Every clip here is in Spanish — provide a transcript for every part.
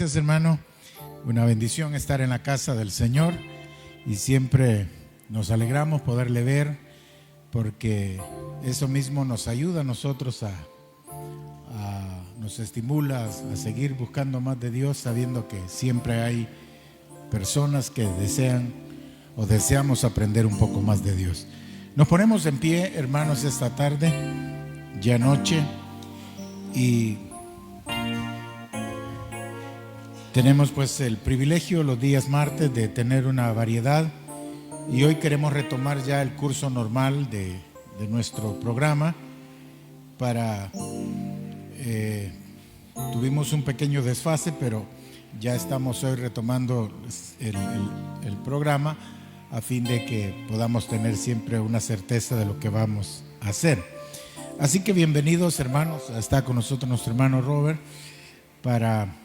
Gracias, hermano. Una bendición estar en la casa del Señor y siempre nos alegramos poderle ver, porque eso mismo nos ayuda a nosotros nos estimula a seguir buscando más de Dios, sabiendo que siempre hay personas que desean o deseamos aprender un poco más de Dios. Nos ponemos en pie, hermanos, esta tarde, ya noche, y tenemos pues el privilegio los días martes de tener una variedad, y hoy queremos retomar ya el curso normal de nuestro programa. Tuvimos un pequeño desfase, pero ya estamos hoy retomando el programa a fin de que podamos tener siempre una certeza de lo que vamos a hacer. Así que bienvenidos, hermanos. Está con nosotros nuestro hermano Robert para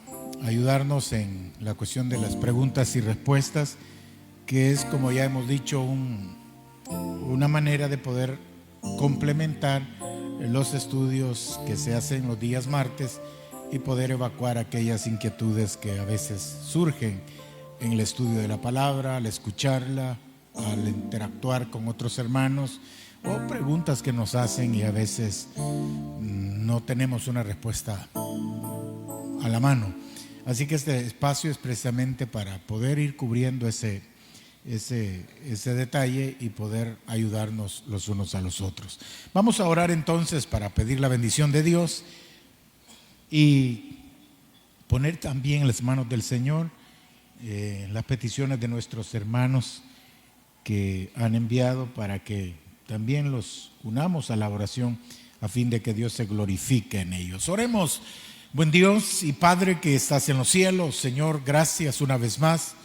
ayudarnos en la cuestión de las preguntas y respuestas, que es, como ya hemos dicho, una manera de poder complementar los estudios que se hacen los días martes y poder evacuar aquellas inquietudes que a veces surgen en el estudio de la palabra, al escucharla, al interactuar con otros hermanos, o preguntas que nos hacen y a veces no tenemos una respuesta a la mano. Así que este espacio es precisamente para poder ir cubriendo ese detalle y poder ayudarnos los unos a los otros. Vamos a orar entonces para pedir la bendición de Dios y poner también en las manos del Señor las peticiones de nuestros hermanos que han enviado, para que también los unamos a la oración a fin de que Dios se glorifique en ellos. Oremos. Buen Dios y Padre que estás en los cielos, Señor, gracias una vez más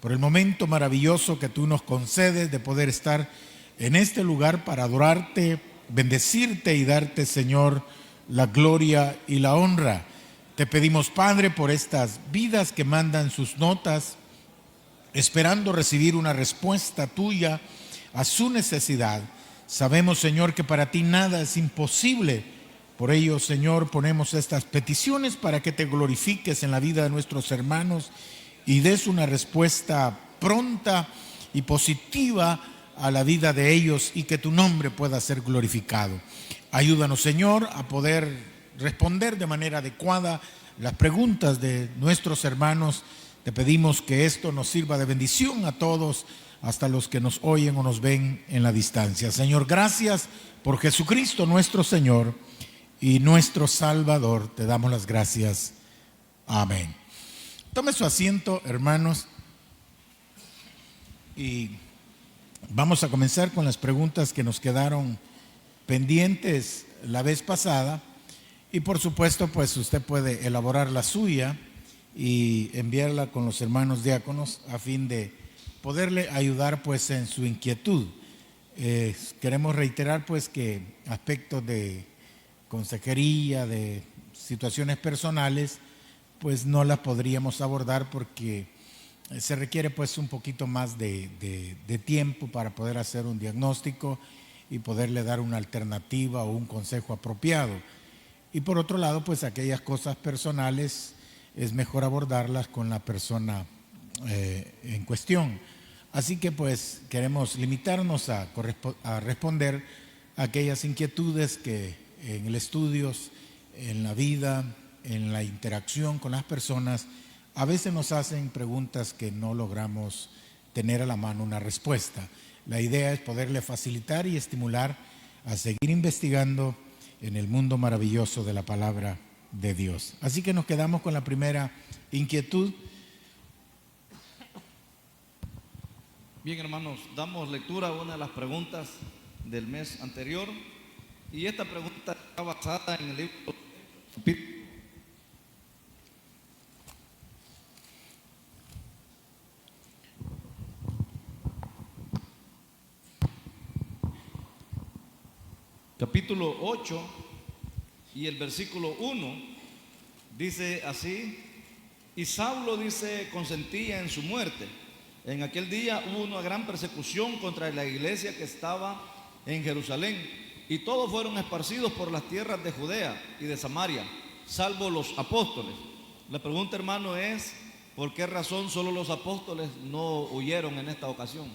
por el momento maravilloso que tú nos concedes de poder estar en este lugar para adorarte, bendecirte y darte, Señor, la gloria y la honra. Te pedimos, Padre, por estas vidas que mandan sus notas, esperando recibir una respuesta tuya a su necesidad. Sabemos, Señor, que para ti nada es imposible. Por ello, Señor, ponemos estas peticiones para que te glorifiques en la vida de nuestros hermanos y des una respuesta pronta y positiva a la vida de ellos, y que tu nombre pueda ser glorificado. Ayúdanos, Señor, a poder responder de manera adecuada las preguntas de nuestros hermanos. Te pedimos que esto nos sirva de bendición a todos, hasta los que nos oyen o nos ven en la distancia. Señor, gracias por Jesucristo nuestro Señor y nuestro Salvador. Te damos las gracias. Amén. Tome su asiento, hermanos, y vamos a comenzar con las preguntas que nos quedaron pendientes la vez pasada. Y por supuesto, pues usted puede elaborar la suya y enviarla con los hermanos diáconos a fin de poderle ayudar pues en su inquietud. Queremos reiterar pues que aspectos de consejería, de situaciones personales, pues no las podríamos abordar, porque se requiere pues un poquito más de tiempo para poder hacer un diagnóstico y poderle dar una alternativa o un consejo apropiado. Y por otro lado, pues aquellas cosas personales es mejor abordarlas con la persona en cuestión. Así que pues queremos limitarnos a responder a aquellas inquietudes que en el estudio, en la vida, en la interacción con las personas, a veces nos hacen preguntas que no logramos tener a la mano una respuesta. La idea es poderle facilitar y estimular a seguir investigando en el mundo maravilloso de la palabra de Dios. Así que nos quedamos con la primera inquietud. Bien, hermanos, damos lectura a una de las preguntas del mes anterior, y esta pregunta está basada en el libro capítulo 8 y el versículo 1 dice así: y Saulo, dice, consentía en su muerte. En aquel día hubo una gran persecución contra la iglesia que estaba en Jerusalén, y todos fueron esparcidos por las tierras de Judea y de Samaria, salvo los apóstoles. La pregunta, hermano, es ¿por qué razón solo los apóstoles no huyeron en esta ocasión?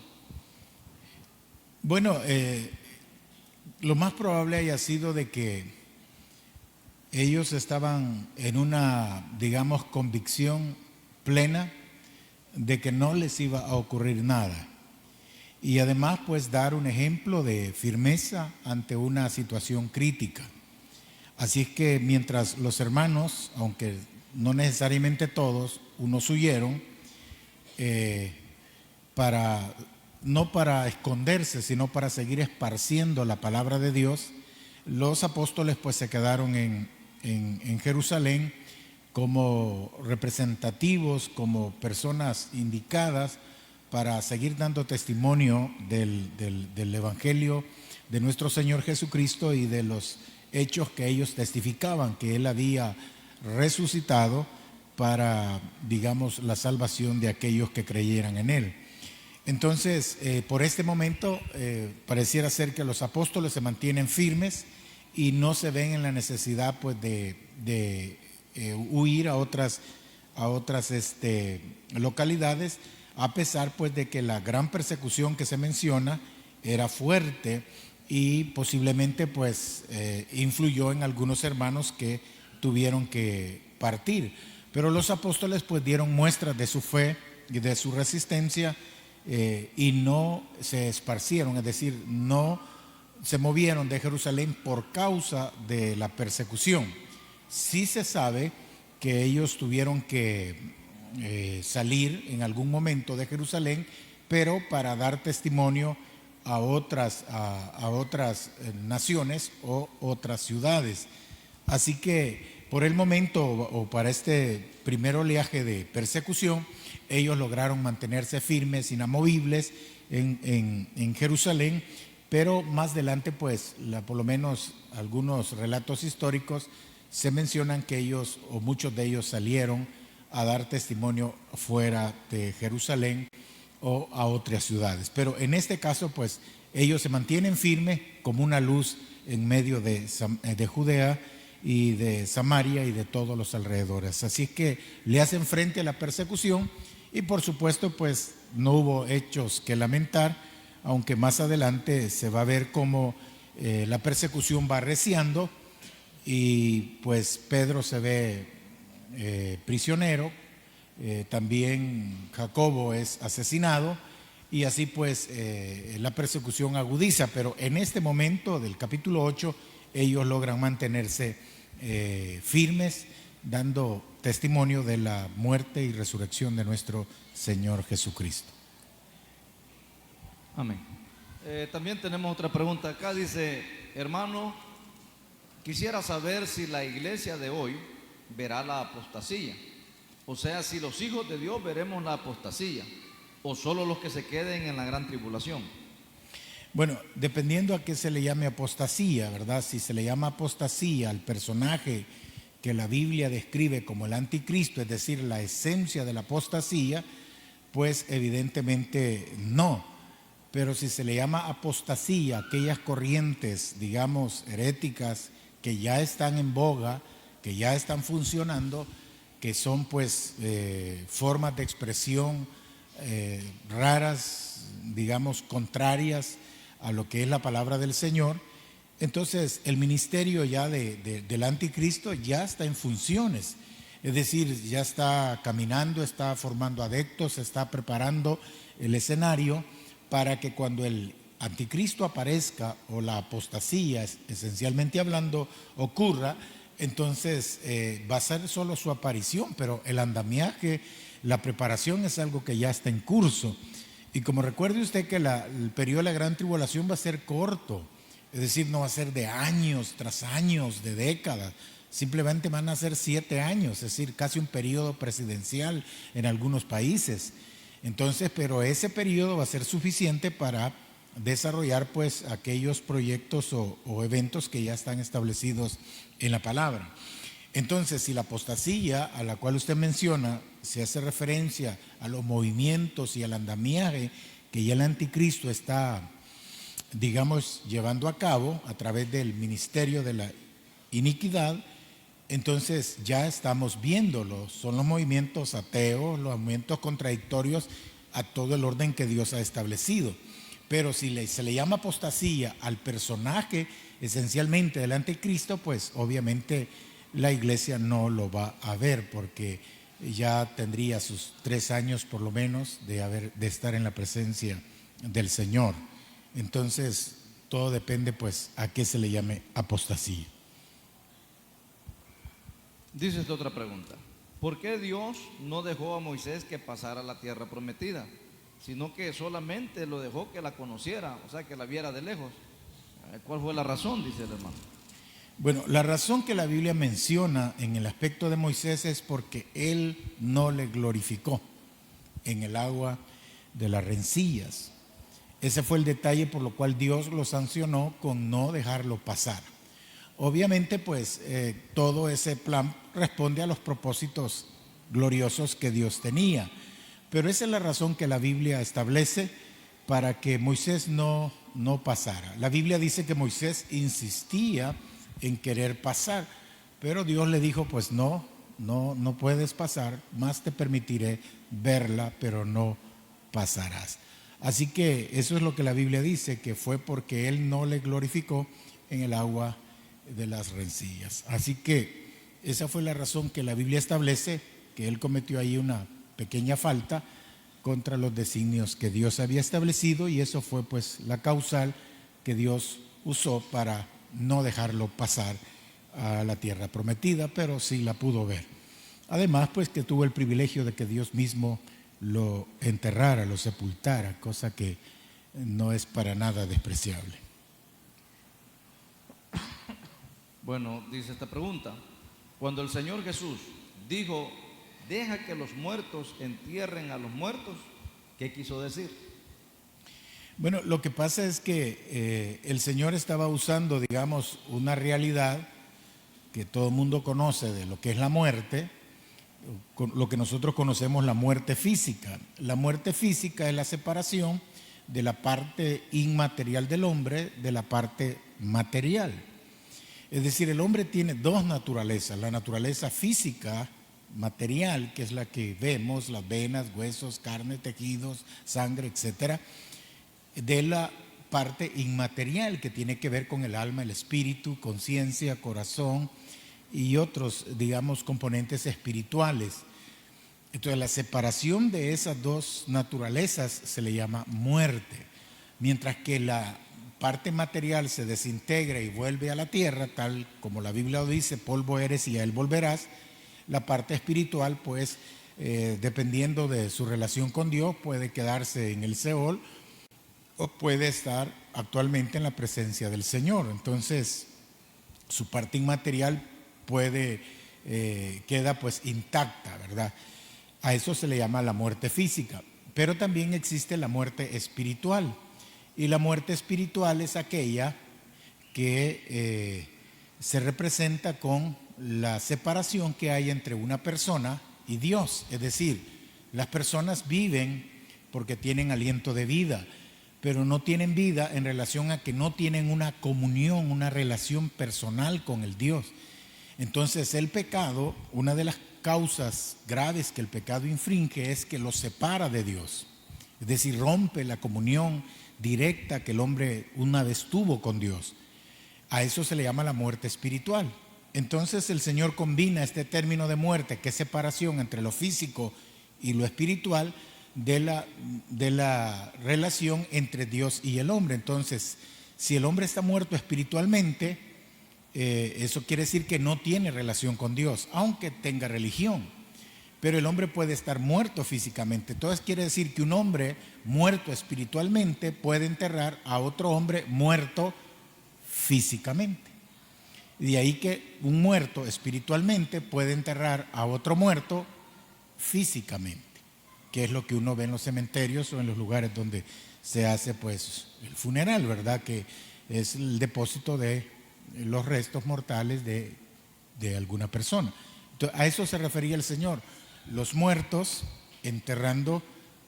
Bueno, lo más probable haya sido de que ellos estaban en una, digamos, convicción plena de que no les iba a ocurrir nada. Y además, pues, dar un ejemplo de firmeza ante una situación crítica. Así es que mientras los hermanos, aunque no necesariamente todos, unos huyeron, no para esconderse, sino para seguir esparciendo la palabra de Dios, los apóstoles pues se quedaron en Jerusalén como representativos, como personas indicadas para seguir dando testimonio del Evangelio de nuestro Señor Jesucristo y de los hechos que ellos testificaban, que Él había resucitado para, digamos, la salvación de aquellos que creyeran en Él. Entonces, por este momento, pareciera ser que los apóstoles se mantienen firmes y no se ven en la necesidad pues de huir a otras localidades, a pesar pues de que la gran persecución que se menciona era fuerte y posiblemente pues influyó en algunos hermanos que tuvieron que partir. Pero los apóstoles pues dieron muestras de su fe y de su resistencia y no se esparcieron, es decir, no se movieron de Jerusalén por causa de la persecución. Sí se sabe que ellos tuvieron que salir en algún momento de Jerusalén, pero para dar testimonio a otras naciones o otras ciudades. Así que por el momento o para este primer oleaje de persecución, ellos lograron mantenerse firmes, inamovibles en Jerusalén, pero más adelante pues por lo menos algunos relatos históricos se mencionan que ellos o muchos de ellos salieron a dar testimonio fuera de Jerusalén o a otras ciudades. Pero en este caso pues ellos se mantienen firmes como una luz en medio de Judea y de Samaria y de todos los alrededores. Así es que le hacen frente a la persecución y por supuesto pues no hubo hechos que lamentar, aunque más adelante se va a ver cómo la persecución va arreciando y pues Pedro se ve prisionero, también Jacobo es asesinado y así pues la persecución agudiza, pero en este momento del capítulo 8 ellos logran mantenerse firmes, dando testimonio de la muerte y resurrección de nuestro Señor Jesucristo. Amén. También tenemos otra pregunta acá, dice, hermano, quisiera saber si la iglesia de hoy verá la apostasía, o sea, si los hijos de Dios veremos la apostasía, o solo los que se queden en la gran tribulación. Bueno, dependiendo a qué se le llame apostasía, ¿verdad? Si se le llama apostasía al personaje que la Biblia describe como el anticristo, es decir, la esencia de la apostasía, pues evidentemente no. Pero si se le llama apostasía a aquellas corrientes, digamos, heréticas que ya están en boga, que ya están funcionando, que son pues formas de expresión raras, digamos, contrarias a lo que es la palabra del Señor, entonces el ministerio ya del anticristo ya está en funciones, es decir, ya está caminando, está formando adeptos, está preparando el escenario para que cuando el anticristo aparezca o la apostasía, esencialmente hablando, ocurra, entonces va a ser solo su aparición, pero el andamiaje, la preparación es algo que ya está en curso. Y como recuerde usted que el periodo de la gran tribulación va a ser corto, es decir, no va a ser de años tras años, de décadas, simplemente van a ser 7 años, es decir, casi un periodo presidencial en algunos países. Entonces, pero ese periodo va a ser suficiente para desarrollar pues aquellos proyectos o eventos que ya están establecidos en la palabra. Entonces, si la apostasía a la cual usted menciona se hace referencia a los movimientos y al andamiaje que ya el anticristo está, digamos, llevando a cabo a través del ministerio de la iniquidad, Entonces ya estamos viéndolo, son los movimientos ateos, los movimientos contradictorios a todo el orden que Dios ha establecido. Pero si se le llama apostasía al personaje esencialmente del anticristo, pues obviamente la iglesia no lo va a ver, porque ya tendría sus 3 años por lo menos de estar en la presencia del Señor. Entonces todo depende pues a qué se le llame apostasía. Dice esta otra pregunta: ¿por qué Dios no dejó a Moisés que pasara la tierra prometida, sino que solamente lo dejó que la conociera, o sea, que la viera de lejos? ¿Cuál fue la razón?, dice el hermano. Bueno, la razón que la Biblia menciona en el aspecto de Moisés es porque él no le glorificó en el agua de las rencillas. Ese fue el detalle por lo cual Dios lo sancionó con no dejarlo pasar. Obviamente, pues todo ese plan responde a los propósitos gloriosos que Dios tenía. Pero esa es la razón que la Biblia establece para que Moisés no pasara. La Biblia dice que Moisés insistía en querer pasar, pero Dios le dijo, pues no puedes pasar, más te permitiré verla, pero no pasarás. Así que eso es lo que la Biblia dice, que fue porque él no le glorificó en el agua de las rencillas. Así que esa fue la razón que la Biblia establece, que él cometió ahí una pequeña falta contra los designios que Dios había establecido, y eso fue pues la causal que Dios usó para no dejarlo pasar a la tierra prometida, pero sí la pudo ver. Además, pues que tuvo el privilegio de que Dios mismo lo enterrara, lo sepultara, cosa que no es para nada despreciable. Bueno, dice esta pregunta: cuando el Señor Jesús dijo, deja que los muertos entierren a los muertos, ¿qué quiso decir? Bueno, lo que pasa es que el Señor estaba usando, digamos, una realidad que todo el mundo conoce de lo que es la muerte, lo que nosotros conocemos la muerte física. La muerte física es la separación de la parte inmaterial del hombre de la parte material. Es decir, el hombre tiene dos naturalezas: la naturaleza física, material, que es la que vemos, las venas, huesos, carne, tejidos, sangre, etcétera, de la parte inmaterial, que tiene que ver con el alma, el espíritu, conciencia, corazón y otros, digamos, componentes espirituales. Entonces, la separación de esas dos naturalezas se le llama muerte, mientras que la parte material se desintegra y vuelve a la tierra, tal como la Biblia lo dice, polvo eres y a él volverás. La parte espiritual, pues, dependiendo de su relación con Dios, puede quedarse en el Seol o puede estar actualmente en la presencia del Señor. Entonces, su parte inmaterial queda pues intacta, ¿verdad? A eso se le llama la muerte física. Pero también existe la muerte espiritual. Y la muerte espiritual es aquella que se representa con la separación que hay entre una persona y Dios. Es decir, las personas viven porque tienen aliento de vida, pero no tienen vida en relación a que no tienen una comunión, una relación personal con el Dios. Entonces el pecado, una de las causas graves que el pecado infringe es que los separa de Dios. Es decir, rompe la comunión directa que el hombre una vez tuvo con Dios. A eso se le llama la muerte espiritual. Entonces el Señor combina este término de muerte, que es separación entre lo físico y lo espiritual, de la relación entre Dios y el hombre. Entonces, si el hombre está muerto espiritualmente, eso quiere decir que no tiene relación con Dios, aunque tenga religión. Pero el hombre puede estar muerto físicamente. Entonces quiere decir que un hombre muerto espiritualmente puede enterrar a otro hombre muerto físicamente. De ahí que un muerto espiritualmente puede enterrar a otro muerto físicamente, que es lo que uno ve en los cementerios o en los lugares donde se hace pues el funeral, ¿verdad? Que es el depósito de los restos mortales de alguna persona. Entonces, a eso se refería el Señor: los muertos enterrando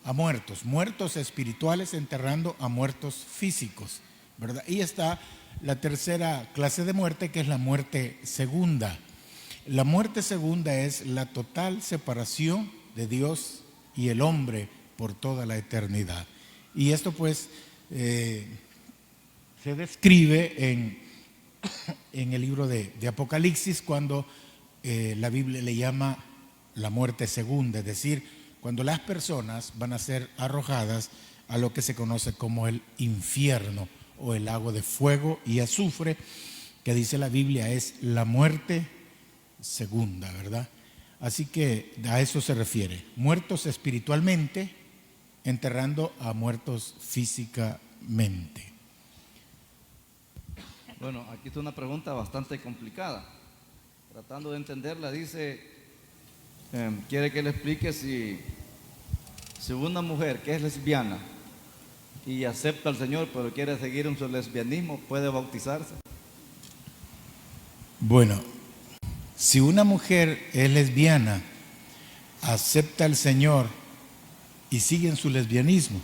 a muertos, muertos espirituales enterrando a muertos físicos, ¿verdad? Y está la tercera clase de muerte, que es la muerte segunda. La muerte segunda es la total separación de Dios y el hombre por toda la eternidad. Y esto pues se describe en el libro de Apocalipsis, cuando la Biblia le llama la muerte segunda, es decir, cuando las personas van a ser arrojadas a lo que se conoce como el infierno o el lago de fuego y azufre, que dice la Biblia es la muerte segunda, ¿verdad? Así que a eso se refiere, muertos espiritualmente, enterrando a muertos físicamente. Bueno, aquí está una pregunta bastante complicada. Tratando de entenderla, dice, quiere que le explique si una mujer que es lesbiana y acepta al Señor, pero quiere seguir en su lesbianismo, ¿puede bautizarse? Bueno, si una mujer es lesbiana, acepta al Señor y sigue en su lesbianismo,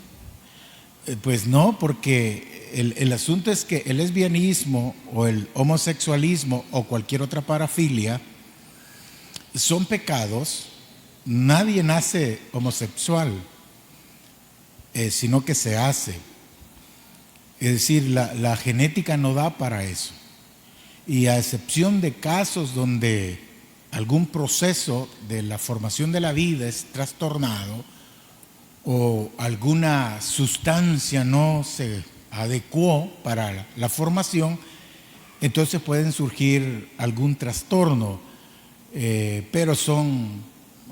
pues no, porque el asunto es que el lesbianismo o el homosexualismo o cualquier otra parafilia son pecados. Nadie nace homosexual, sino que se hace. Es decir, la genética no da para eso. Y a excepción de casos donde algún proceso de la formación de la vida es trastornado o alguna sustancia no se adecuó para la formación, entonces pueden surgir algún trastorno, pero son,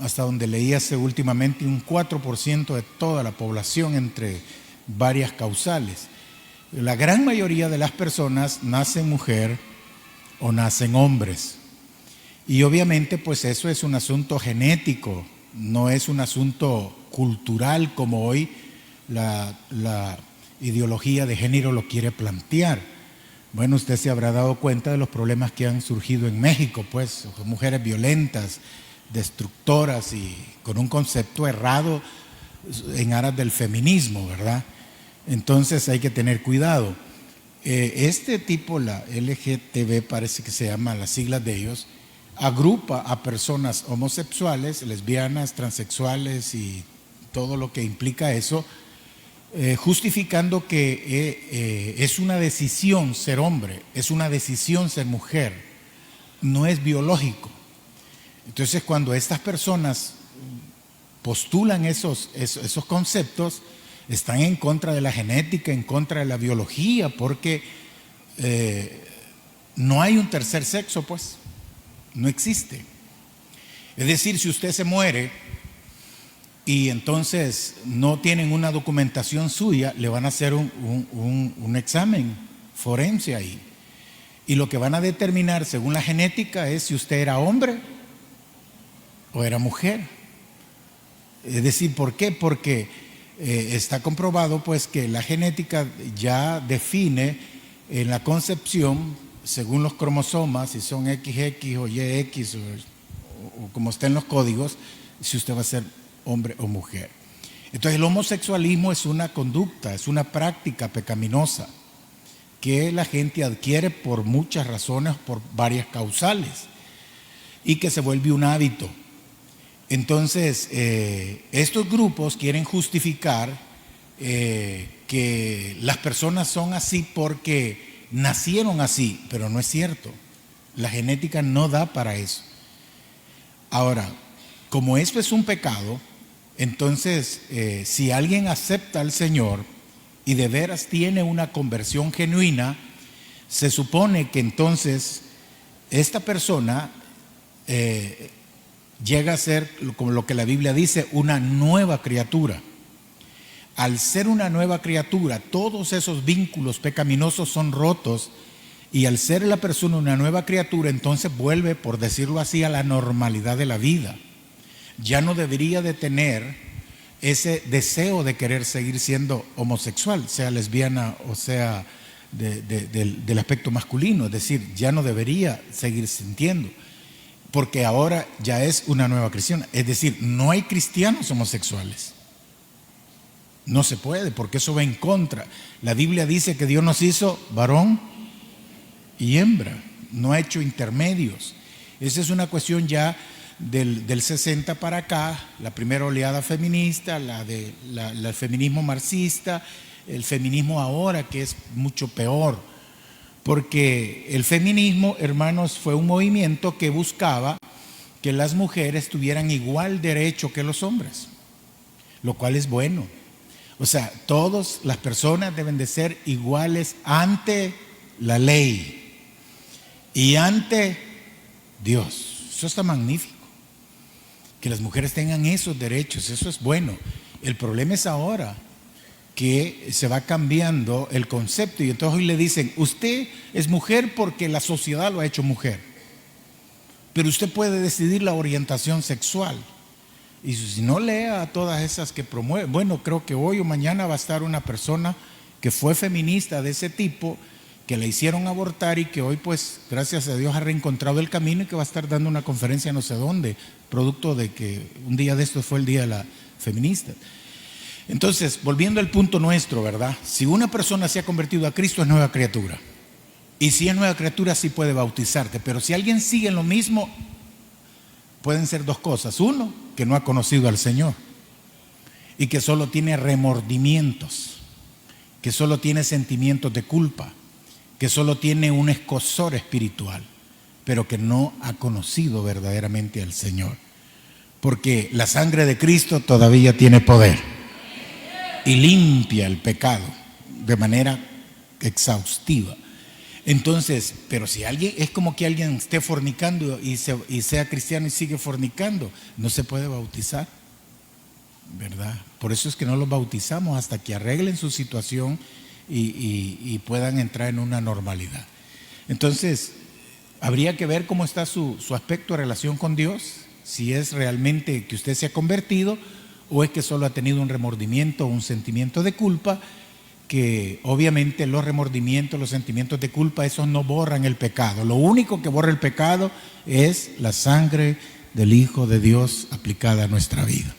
hasta donde leí hace últimamente, un 4% de toda la población entre varias causales. La gran mayoría de las personas nacen mujer o nacen hombres. Y obviamente pues eso es un asunto genético, no es un asunto cultural como hoy la ideología de género lo quiere plantear. Bueno, usted se habrá dado cuenta de los problemas que han surgido en México, pues mujeres violentas, destructoras y con un concepto errado en aras del feminismo, ¿verdad? Entonces hay que tener cuidado. Este tipo, la LGTB parece que se llama, las siglas de ellos, agrupa a personas homosexuales, lesbianas, transexuales y todo lo que implica eso, justificando que es una decisión ser hombre, es una decisión ser mujer, no es biológico. Entonces, cuando estas personas postulan esos conceptos, están en contra de la genética, en contra de la biología, porque no hay un tercer sexo, pues, no existe. Es decir, si usted se muere y entonces no tienen una documentación suya, le van a hacer un examen forense ahí. Y lo que van a determinar según la genética es si usted era hombre o era mujer. Es decir, ¿por qué? Porque está comprobado pues que la genética ya define en la concepción, según los cromosomas, si son XX o YX o como estén los códigos, si usted va a ser hombre o mujer. Entonces el homosexualismo es una conducta, es una práctica pecaminosa que la gente adquiere por muchas razones, por varias causales, y que se vuelve un hábito. Entonces, estos grupos quieren justificar que las personas son así porque nacieron así, pero no es cierto. La genética no da para eso. Ahora, como esto es un pecado, entonces, si alguien acepta al Señor y de veras tiene una conversión genuina, se supone que entonces esta persona llega a ser, como lo que la Biblia dice, una nueva criatura. Al ser una nueva criatura, todos esos vínculos pecaminosos son rotos, y al ser la persona una nueva criatura, entonces vuelve, por decirlo así, a la normalidad de la vida. Ya no debería de tener ese deseo de querer seguir siendo homosexual, sea lesbiana o sea del aspecto masculino, es decir, ya no debería seguir sintiendo, porque ahora ya es una nueva cristiana. Es decir, no hay cristianos homosexuales. No se puede, porque eso va en contra. La Biblia dice que Dios nos hizo varón y hembra, no ha hecho intermedios. Esa es una cuestión ya del 60 para acá, la primera oleada feminista, el feminismo marxista, el feminismo ahora, que es mucho peor, porque el feminismo, hermanos, fue un movimiento que buscaba que las mujeres tuvieran igual derecho que los hombres, lo cual es bueno. O sea, todas las personas deben de ser iguales ante la ley y ante Dios. Eso está magnífico. Que las mujeres tengan esos derechos, eso es bueno. El problema es ahora que se va cambiando el concepto y entonces hoy le dicen, usted es mujer porque la sociedad lo ha hecho mujer, pero usted puede decidir la orientación sexual. Y si no, lea a todas esas que promueven. Bueno, creo que hoy o mañana va a estar una persona que fue feminista de ese tipo, que le hicieron abortar y que hoy, pues, gracias a Dios ha reencontrado el camino y que va a estar dando una conferencia no sé dónde, producto de que un día de estos fue el día de la feminista. Entonces, volviendo al punto nuestro, ¿verdad? Si una persona se ha convertido a Cristo, es nueva criatura. Y si es nueva criatura, sí puede bautizarte. Pero si alguien sigue en lo mismo, pueden ser dos cosas. Uno, que no ha conocido al Señor y que solo tiene remordimientos, que solo tiene sentimientos de culpa, que solo tiene un escozor espiritual, pero que no ha conocido verdaderamente al Señor. Porque la sangre de Cristo todavía tiene poder y limpia el pecado de manera exhaustiva. Entonces, pero si alguien, es como que alguien esté fornicando y sea cristiano y sigue fornicando, no se puede bautizar, ¿verdad? Por eso es que no los bautizamos hasta que arreglen su situación y puedan entrar en una normalidad. Entonces, habría que ver cómo está su aspecto de relación con Dios, si es realmente que usted se ha convertido o es que solo ha tenido un remordimiento o un sentimiento de culpa, que obviamente los remordimientos, los sentimientos de culpa, esos no borran el pecado. Lo único que borra el pecado es la sangre del Hijo de Dios aplicada a nuestra vida,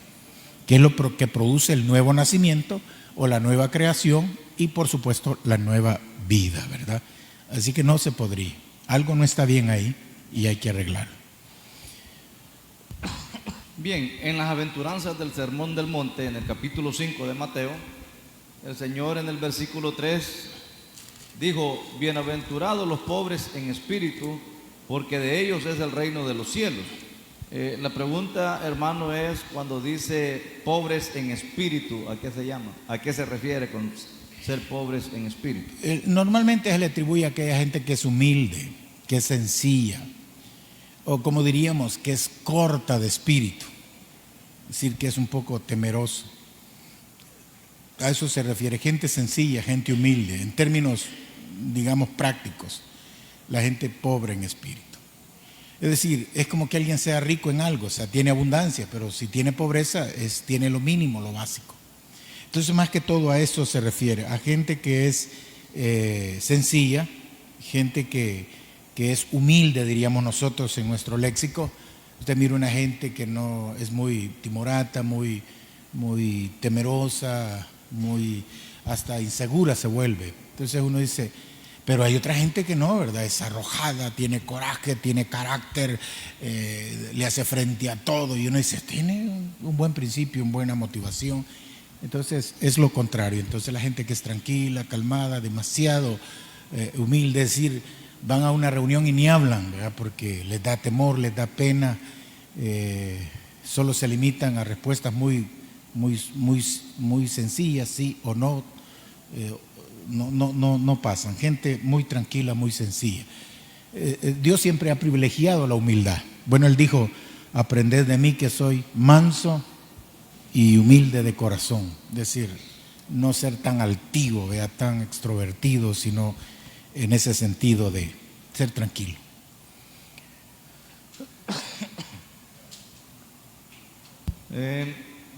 que es lo que produce el nuevo nacimiento o la nueva creación y por supuesto la nueva vida, ¿verdad? Así que no se podría. Algo no está bien ahí y hay que arreglarlo. Bien, en las aventuranzas del Sermón del Monte, en el capítulo 5 de Mateo, el Señor en el versículo 3 dijo, bienaventurados los pobres en espíritu, porque de ellos es el reino de los cielos. La pregunta, hermano, es cuando dice pobres en espíritu, ¿a qué se llama? ¿A qué se refiere con ser pobres en espíritu? Normalmente se le atribuye a aquella gente que es humilde, que es sencilla, o como diríamos, que es corta de espíritu, es decir, que es un poco temeroso. A eso se refiere, gente sencilla, gente humilde, en términos, digamos, prácticos, la gente pobre en espíritu. Es decir, es como que alguien sea rico en algo, o sea, tiene abundancia, pero si tiene pobreza, tiene lo mínimo, lo básico. Entonces, más que todo a eso se refiere, a gente que es sencilla, gente que es humilde, diríamos nosotros en nuestro léxico. Usted mira una gente que no es muy timorata, muy temerosa, muy hasta insegura se vuelve. Entonces uno dice, pero hay otra gente que no, ¿verdad? Es arrojada, tiene coraje, tiene carácter, le hace frente a todo y uno dice, tiene un buen principio, una buena motivación. Entonces es lo contrario. Entonces la gente que es tranquila, calmada, demasiado humilde, es decir, van a una reunión y ni hablan, ¿verdad? Porque les da temor, les da pena, solo se limitan a respuestas muy sencillas, sí o no, no pasan. Gente muy tranquila, muy sencilla. Dios siempre ha privilegiado la humildad. Bueno, Él dijo, aprended de mí que soy manso y humilde de corazón. Es decir, no ser tan altivo, tan extrovertido, sino en ese sentido de ser tranquilo.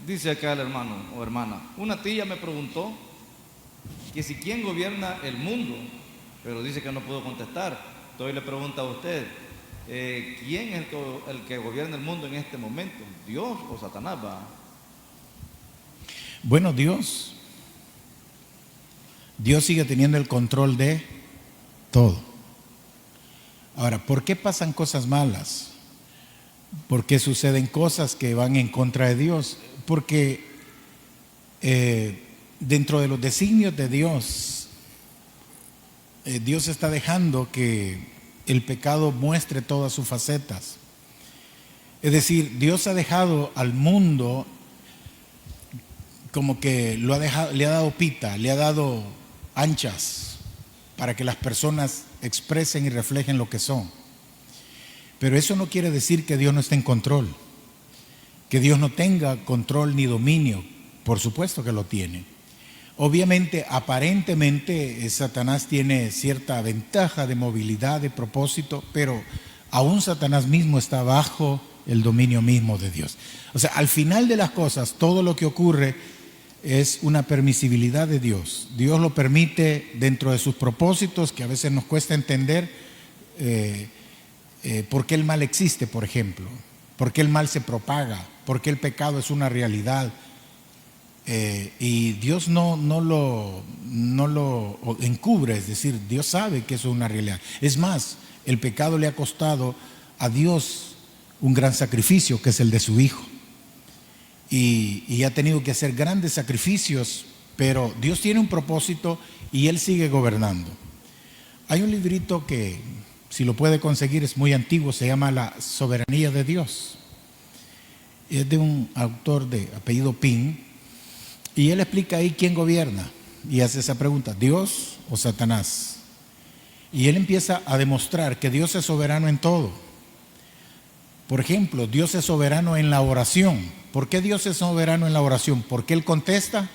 Dice acá el hermano o hermana, una tía me preguntó que si quién gobierna el mundo, pero dice que no puedo contestar. Entonces le pregunto a usted, ¿quién es el que gobierna el mundo en este momento? ¿Dios o Satanás? ¿Va? Bueno, Dios sigue teniendo el control de todo. Ahora, ¿por qué pasan cosas malas? ¿Por qué suceden cosas que van en contra de Dios? Porque dentro de los designios de Dios, Dios está dejando que el pecado muestre todas sus facetas. Es decir, Dios ha dejado al mundo como que le ha dado pita, le ha dado anchas para que las personas expresen y reflejen lo que son. Pero eso no quiere decir que Dios no esté en control, que Dios no tenga control ni dominio. Por supuesto que lo tiene. Obviamente, aparentemente, Satanás tiene cierta ventaja de movilidad, de propósito, pero aún Satanás mismo está bajo el dominio mismo de Dios. O sea, al final de las cosas, todo lo que ocurre es una permisibilidad de Dios. Dios lo permite dentro de sus propósitos, que a veces nos cuesta entender por qué el mal existe, por ejemplo, por qué el mal se propaga, por qué el pecado es una realidad. Y Dios no lo encubre, es decir, Dios sabe que eso es una realidad. Es más, el pecado le ha costado a Dios un gran sacrificio, que es el de su Hijo. Y ha tenido que hacer grandes sacrificios, pero Dios tiene un propósito y Él sigue gobernando. Hay un librito que, si lo puede conseguir, es muy antiguo, se llama La Soberanía de Dios. Es de un autor de apellido Pin, y él explica ahí quién gobierna y hace esa pregunta: ¿Dios o Satanás? Y él empieza a demostrar que Dios es soberano en todo. Por ejemplo, Dios es soberano en la oración. ¿Por qué Dios es soberano en la oración? Porque Él contesta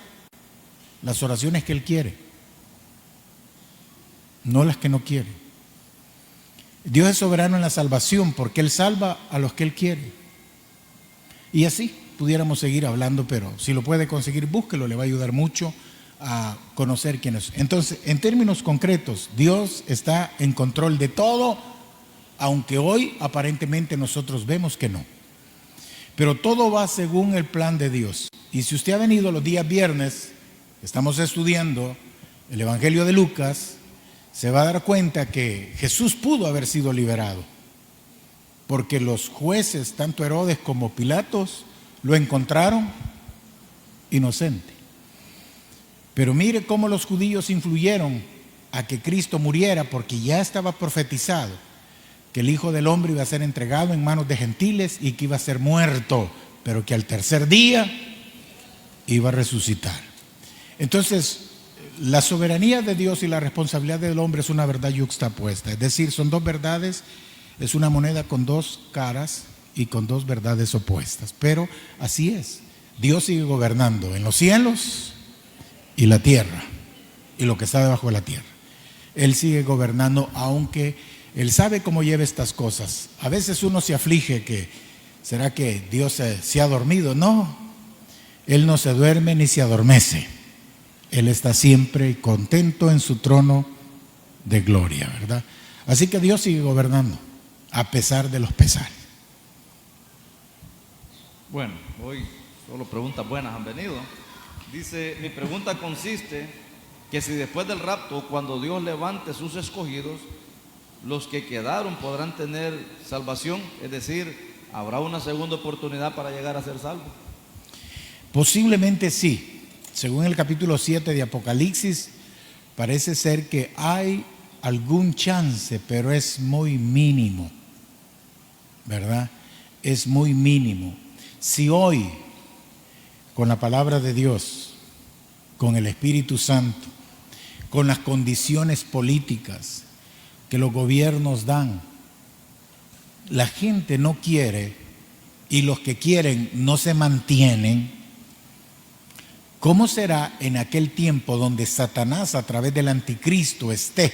las oraciones que Él quiere, no las que no quiere. Dios es soberano en la salvación porque Él salva a los que Él quiere. Y así pudiéramos seguir hablando, pero si lo puede conseguir, búsquelo, le va a ayudar mucho a conocer quién es. Entonces, en términos concretos, Dios está en control de todo, aunque hoy aparentemente nosotros vemos que no. Pero todo va según el plan de Dios. Y si usted ha venido los días viernes, estamos estudiando el Evangelio de Lucas, se va a dar cuenta que Jesús pudo haber sido liberado, porque los jueces, tanto Herodes como Pilatos, lo encontraron inocente. Pero mire cómo los judíos influyeron a que Cristo muriera, porque ya estaba profetizado que el Hijo del Hombre iba a ser entregado en manos de gentiles y que iba a ser muerto, pero que al tercer día iba a resucitar. Entonces, la soberanía de Dios y la responsabilidad del hombre es una verdad yuxtapuesta, es decir, son dos verdades, es una moneda con dos caras y con dos verdades opuestas, pero así es. Dios sigue gobernando en los cielos y la tierra y lo que está debajo de la tierra. Él sigue gobernando, aunque Él sabe cómo lleva estas cosas. A veces uno se aflige que, ¿será que Dios se ha dormido? No, Él no se duerme ni se adormece. Él está siempre contento en su trono de gloria, ¿verdad? Así que Dios sigue gobernando, a pesar de los pesares. Bueno, hoy solo preguntas buenas han venido. Dice, mi pregunta consiste que si después del rapto, cuando Dios levante sus escogidos, los que quedaron podrán tener salvación, es decir, ¿habrá una segunda oportunidad para llegar a ser salvos? Posiblemente sí. Según el capítulo 7 de Apocalipsis, parece ser que hay algún chance, pero es muy mínimo, ¿verdad? Es muy mínimo. Si hoy, con la palabra de Dios, con el Espíritu Santo, con las condiciones políticas que los gobiernos dan, la gente no quiere y los que quieren no se mantienen, ¿cómo será en aquel tiempo donde Satanás a través del anticristo esté?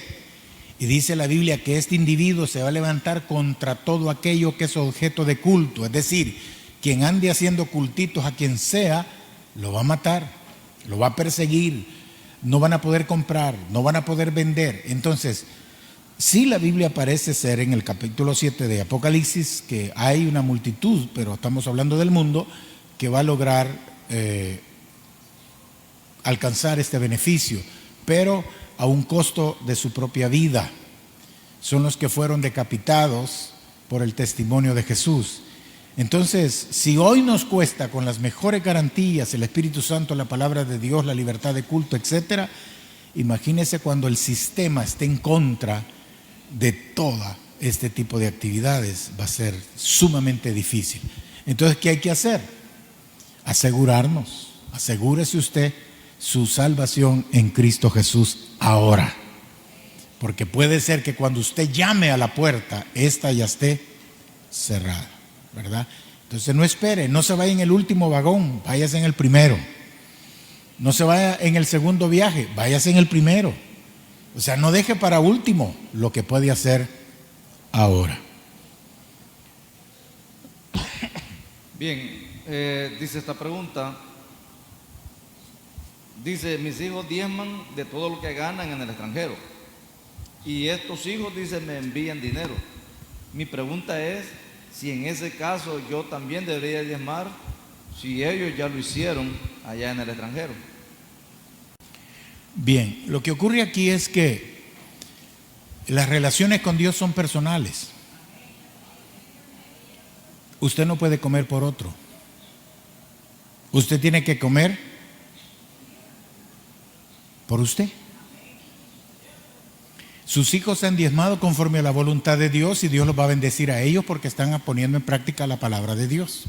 Y dice la Biblia que este individuo se va a levantar contra todo aquello que es objeto de culto, es decir, quien ande haciendo cultitos a quien sea, lo va a matar, lo va a perseguir, no van a poder comprar, no van a poder vender. Entonces, sí, la Biblia parece ser en el capítulo 7 de Apocalipsis que hay una multitud, pero estamos hablando del mundo, que va a lograr alcanzar este beneficio, pero a un costo de su propia vida. son los que fueron decapitados por el testimonio de Jesús. Entonces, si hoy nos cuesta con las mejores garantías el Espíritu Santo, la palabra de Dios, la libertad de culto, etcétera, imagínese cuando el sistema esté en contra de todo este tipo de actividades. Va a ser sumamente difícil. Entonces, ¿qué hay que hacer? Asegurarnos. Asegúrese usted su salvación en Cristo Jesús ahora. Porque puede ser que cuando usted llame a la puerta, esta ya esté cerrada, ¿verdad? Entonces no espere, no se vaya en el último vagón, váyase en el primero. No se vaya en el segundo viaje, váyase en el primero. O sea, no deje para último lo que puede hacer ahora. Bien, dice esta pregunta. Dice, mis hijos diezman de todo lo que ganan en el extranjero. Y estos hijos, dice, me envían dinero. Mi pregunta es, si en ese caso yo también debería diezmar, si ellos ya lo hicieron allá en el extranjero. Bien, lo que ocurre aquí es que las relaciones con Dios son personales. Usted no puede comer por otro. Usted tiene que comer por usted. Sus hijos han diezmado conforme a la voluntad de Dios y Dios los va a bendecir a ellos porque están poniendo en práctica la palabra de Dios.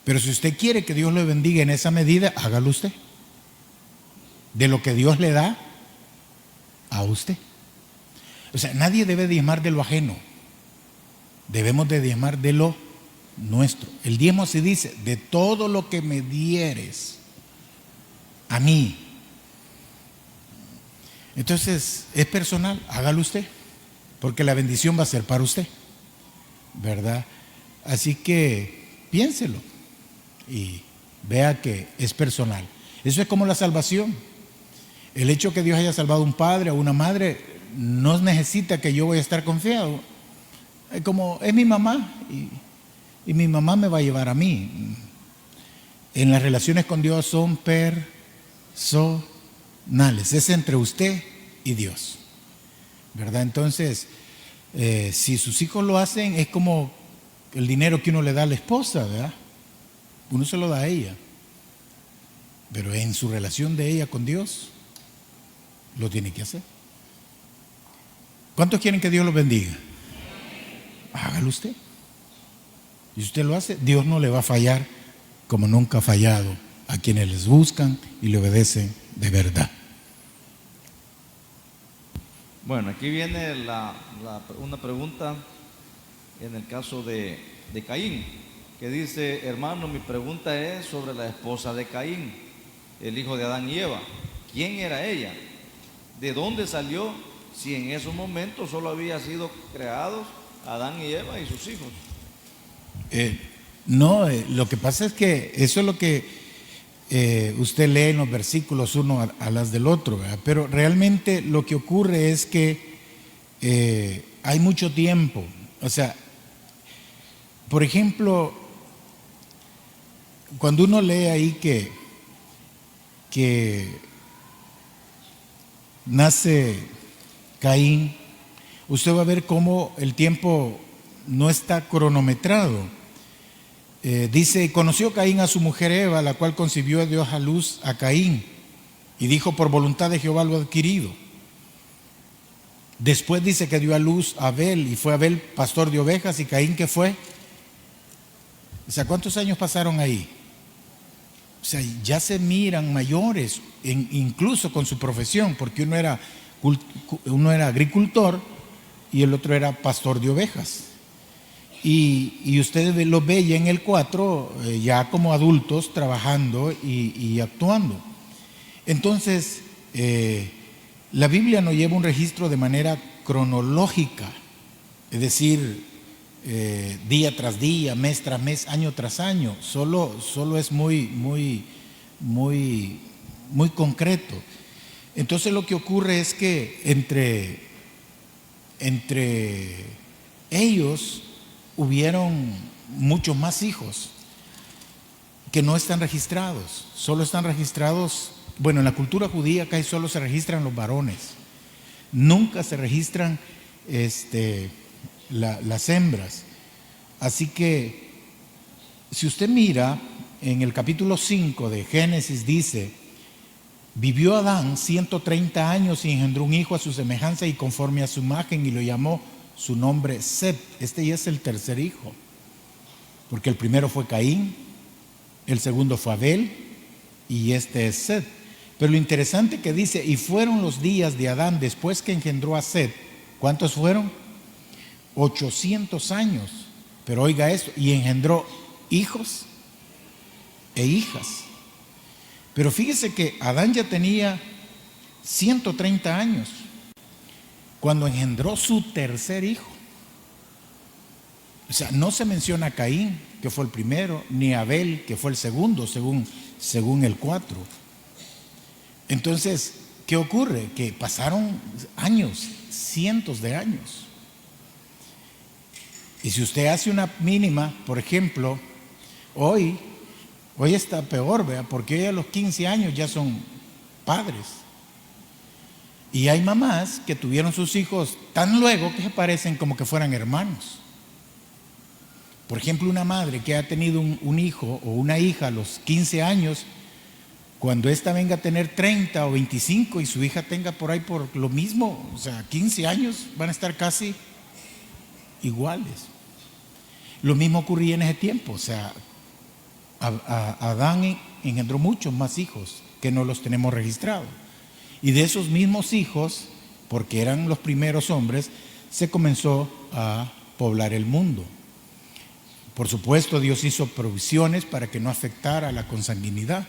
Pero si usted quiere que Dios lo bendiga en esa medida, hágalo usted. De lo que Dios le da a usted. O sea, nadie debe diezmar de lo ajeno. Debemos de diezmar de lo nuestro. El diezmo se dice, de todo lo que me dieres a mí. Entonces, es personal, hágalo usted, porque la bendición va a ser para usted, ¿verdad? Así que piénselo y vea que es personal. Eso es como la salvación. El hecho que Dios haya salvado a un padre o una madre no necesita que yo voy a estar confiado. Como es mi mamá y mi mamá me va a llevar a mí. En las relaciones con Dios son personales. Es entre usted y Dios, ¿verdad? Entonces, si sus hijos lo hacen, es como el dinero que uno le da a la esposa, ¿verdad? Uno se lo da a ella, pero en su relación de ella con Dios, lo tiene que hacer. ¿Cuántos quieren que Dios los bendiga? Hágalo usted. Y si usted lo hace, Dios no le va a fallar como nunca ha fallado a quienes les buscan y le obedecen de verdad. Bueno, aquí viene una pregunta en el caso de Caín, que dice, hermano, mi pregunta es sobre la esposa de Caín, el hijo de Adán y Eva. ¿Quién era ella? ¿De dónde salió? Si en esos momentos solo había sido creados Adán y Eva y sus hijos. Lo que pasa es que eso es lo que usted lee en los versículos uno a las del otro, ¿verdad? Pero realmente lo que ocurre es que hay mucho tiempo. O sea, por ejemplo, cuando uno lee ahí que nace Caín, usted va a ver cómo el tiempo no está cronometrado. Dice, conoció Caín a su mujer Eva, la cual concibió Dios a luz a Caín, y dijo, por voluntad de Jehová lo he adquirido. Después dice que dio a luz a Abel, y fue Abel pastor de ovejas, y Caín, ¿qué fue? O sea, ¿cuántos años pasaron ahí? O sea, ya se miran mayores, incluso con su profesión, porque uno era agricultor y el otro era pastor de ovejas. Y usted los ve ya en el 4, ya como adultos trabajando y actuando. Entonces, la Biblia no lleva un registro de manera cronológica, es decir, día tras día, mes tras mes, año tras año. Solo es muy concreto. Entonces lo que ocurre es que entre ellos hubieron muchos más hijos que no están registrados. Solo están registrados, bueno, en la cultura judía casi solo se registran los varones. Nunca se registran las hembras. Así que si usted mira en el capítulo 5 de Génesis, dice: vivió Adán 130 años y engendró un hijo a su semejanza y conforme a su imagen, y lo llamó su nombre Set. Este ya es el tercer hijo, porque el primero fue Caín, el segundo fue Abel y este es Set. Pero lo interesante que dice: y fueron los días de Adán después que engendró a Set. ¿Cuántos fueron? 800 años. Pero oiga esto: y engendró hijos e hijas. Pero fíjese que Adán ya tenía 130 años cuando engendró su tercer hijo. O sea, no se menciona a Caín, que fue el primero, ni a Abel, que fue el segundo, según el 4. Entonces, ¿qué ocurre? Que pasaron años, cientos de años. Y si usted hace una mínima, por ejemplo, hoy está peor, ¿verdad? Porque hoy a los 15 años ya son padres. Y hay mamás que tuvieron sus hijos tan luego que se parecen como que fueran hermanos. Por ejemplo, una madre que ha tenido un hijo o una hija a los 15 años, cuando ésta venga a tener 30 o 25 y su hija tenga por ahí por lo mismo, o sea, 15 años, van a estar casi iguales. Lo mismo ocurría en ese tiempo. O sea, Adán engendró muchos más hijos que no los tenemos registrados. Y de esos mismos hijos, porque eran los primeros hombres, se comenzó a poblar el mundo. Por supuesto, Dios hizo provisiones para que no afectara la consanguinidad.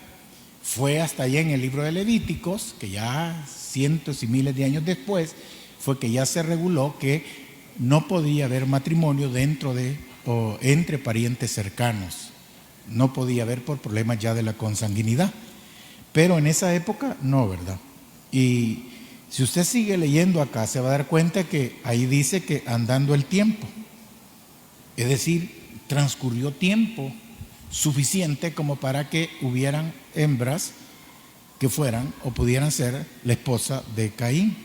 Fue hasta allá en el libro de Levíticos, que ya cientos y miles de años después, fue que ya se reguló que no podía haber matrimonio dentro de o entre parientes cercanos. No podía haber por problemas ya de la consanguinidad. Pero en esa época no, ¿verdad? Y si usted sigue leyendo acá, se va a dar cuenta que ahí dice que andando el tiempo, es decir, transcurrió tiempo suficiente como para que hubieran hembras que fueran o pudieran ser la esposa de Caín.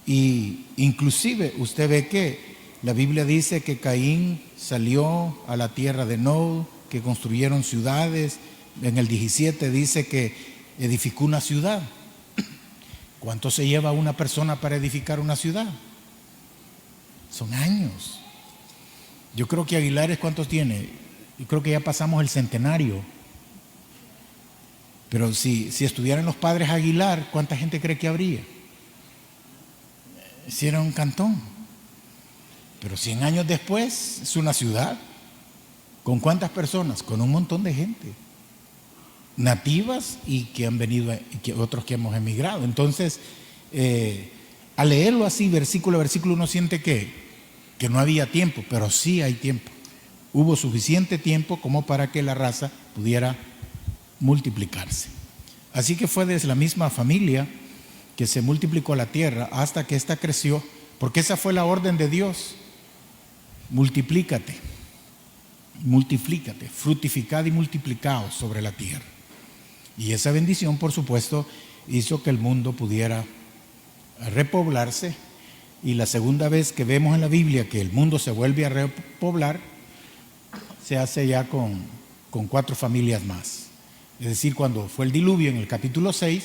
Y inclusive usted ve que la Biblia dice que Caín salió a la tierra de Nod, que construyeron ciudades. En el 17 dice que edificó una ciudad. ¿Cuánto se lleva una persona para edificar una ciudad? Son años. Yo creo que Aguilares, ¿cuántos tiene? Yo creo que ya pasamos el centenario. Pero si estuvieran los padres Aguilar, ¿cuánta gente cree que habría? Si era un cantón. Pero 100 años después es una ciudad. ¿Con cuántas personas? Con un montón de gente. Nativas y que han venido, y que otros que hemos emigrado. Entonces, al leerlo así, versículo a versículo, uno siente que no había tiempo, pero sí hay tiempo. Hubo suficiente tiempo como para que la raza pudiera multiplicarse. Así que fue desde la misma familia que se multiplicó la tierra hasta que ésta creció, porque esa fue la orden de Dios. Multiplícate, fructificad y multiplicaos sobre la tierra. Y esa bendición, por supuesto, hizo que el mundo pudiera repoblarse. Y la segunda vez que vemos en la Biblia que el mundo se vuelve a repoblar, se hace ya con 4 familias más. Es decir, cuando fue el diluvio en el capítulo 6,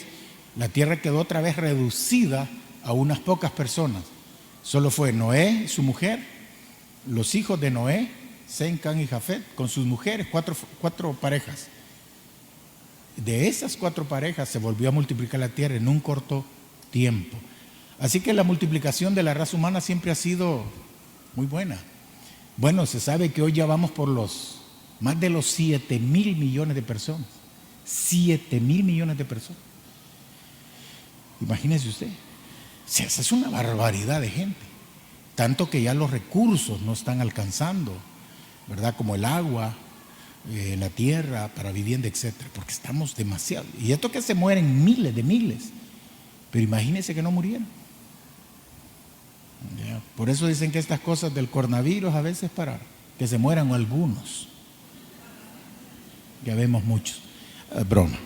la tierra quedó otra vez reducida a unas pocas personas. Solo fue Noé, su mujer, los hijos de Noé, Sem, Cam y Jafet, con sus mujeres, 4 parejas. De esas 4 parejas se volvió a multiplicar la tierra en un corto tiempo. Así que la multiplicación de la raza humana siempre ha sido muy buena. Bueno, se sabe que hoy ya vamos por más de los 7,000 millones de personas. 7,000 millones de personas. Imagínese usted. Esa es una barbaridad de gente. Tanto que ya los recursos no están alcanzando, ¿verdad? Como el agua, la tierra para vivienda, etcétera. Porque estamos demasiado. Y esto que se mueren miles de miles. Pero imagínese que no murieron. Ya. Por eso dicen que estas cosas del coronavirus a veces para que se mueran algunos. Ya vemos muchos. Broma.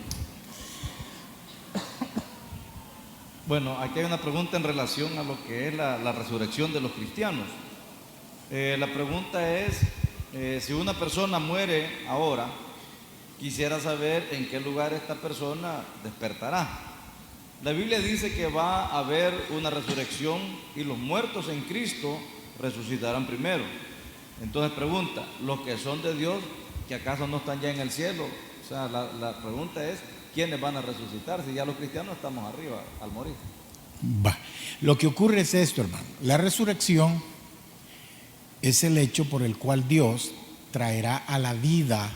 Bueno, aquí hay una pregunta en relación a lo que es la resurrección de los cristianos. La pregunta es, si una persona muere ahora, quisiera saber en qué lugar esta persona despertará. La Biblia dice que va a haber una resurrección y los muertos en Cristo resucitarán primero. Entonces pregunta, los que son de Dios, ¿que acaso no están ya en el cielo? O sea, la pregunta es, ¿quiénes van a resucitar? Si ya los cristianos estamos arriba al morir. Lo que ocurre es esto, hermano. La resurrección es el hecho por el cual Dios traerá a la vida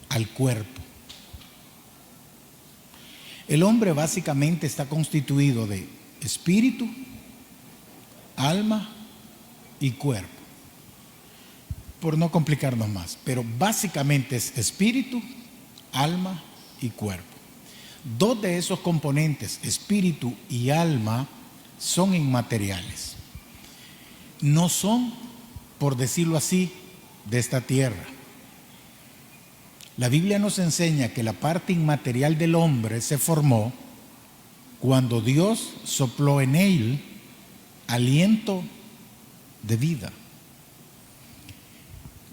al cuerpo. El hombre básicamente está constituido de espíritu, alma y cuerpo. Por no complicarnos más, pero básicamente es espíritu, alma y cuerpo. Dos de esos componentes, espíritu y alma, son inmateriales. No son, por decirlo así, de esta tierra. La Biblia nos enseña que la parte inmaterial del hombre se formó cuando Dios sopló en él aliento de vida.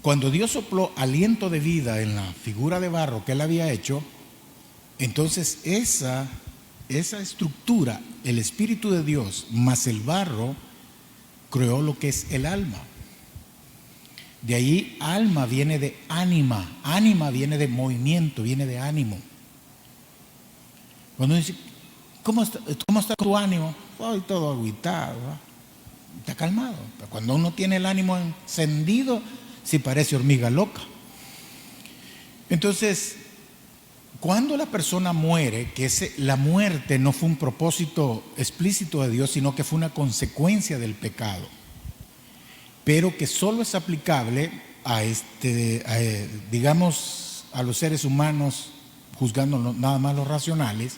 Cuando Dios sopló aliento de vida en la figura de barro que él había hecho, entonces esa estructura, el Espíritu de Dios más el barro, creó lo que es el alma. De ahí alma viene de ánima, ánima viene de movimiento, viene de ánimo. Cuando dice, ¿cómo está tu ánimo? Ay, todo agüitado, ¿va? Está calmado. Pero cuando uno tiene el ánimo encendido, sí parece hormiga loca. Entonces, cuando la persona muere, la muerte no fue un propósito explícito de Dios, sino que fue una consecuencia del pecado, pero que solo es aplicable digamos, a los seres humanos, juzgando nada más los racionales.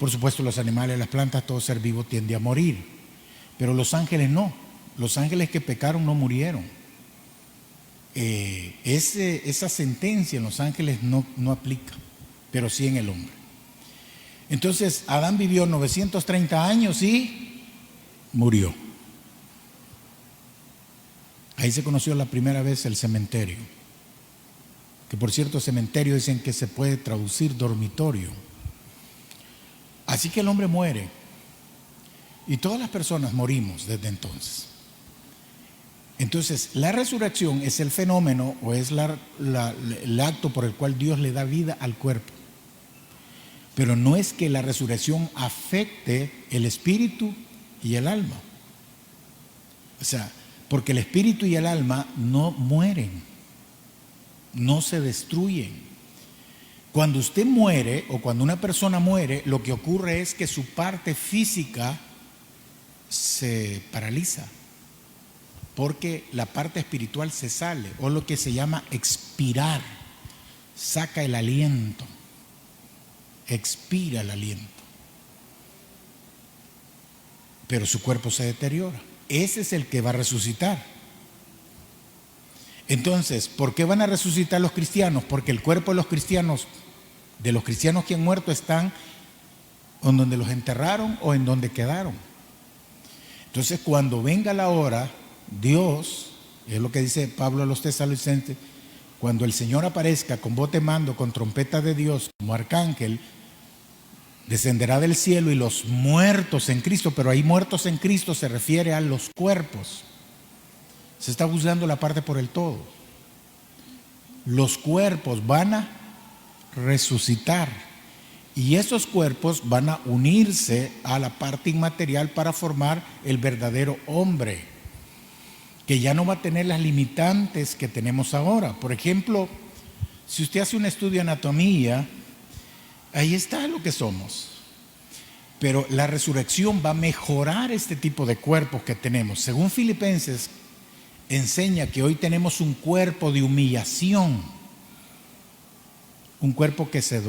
Por supuesto, los animales, las plantas, todo ser vivo tiende a morir, pero los ángeles no. Los ángeles que pecaron no murieron. Esa sentencia en los ángeles no aplica, pero sí en el hombre. Entonces, Adán vivió 930 años y murió. Ahí se conoció la primera vez el cementerio, que por cierto cementerio dicen que se puede traducir dormitorio. Así que el hombre muere y todas las personas morimos desde entonces. Entonces la resurrección es el fenómeno o es el acto por el cual Dios le da vida al cuerpo, pero no es que la resurrección afecte el espíritu y el alma. O sea, porque el espíritu y el alma no mueren, no se destruyen. Cuando usted muere o cuando una persona muere, lo que ocurre es que su parte física se paraliza, porque la parte espiritual se sale, o lo que se llama expirar, saca el aliento, expira el aliento, pero su cuerpo se deteriora. Ese es el que va a resucitar. Entonces, ¿por qué van a resucitar los cristianos? Porque el cuerpo de los cristianos que han muerto, están en donde los enterraron o en donde quedaron. Entonces, cuando venga la hora, Dios, es lo que dice Pablo a los tesalonicenses, cuando el Señor aparezca con voz de mando, con trompeta de Dios, como arcángel, descenderá del cielo y los muertos en Cristo, pero ahí muertos en Cristo se refiere a los cuerpos. Se está juzgando la parte por el todo. Los cuerpos van a resucitar y esos cuerpos van a unirse a la parte inmaterial para formar el verdadero hombre, que ya no va a tener las limitantes que tenemos ahora. Por ejemplo, si usted hace un estudio de anatomía, ahí está lo que somos. Pero la resurrección va a mejorar este tipo de cuerpos que tenemos. Según Filipenses, enseña que hoy tenemos un cuerpo de humillación, un cuerpo que se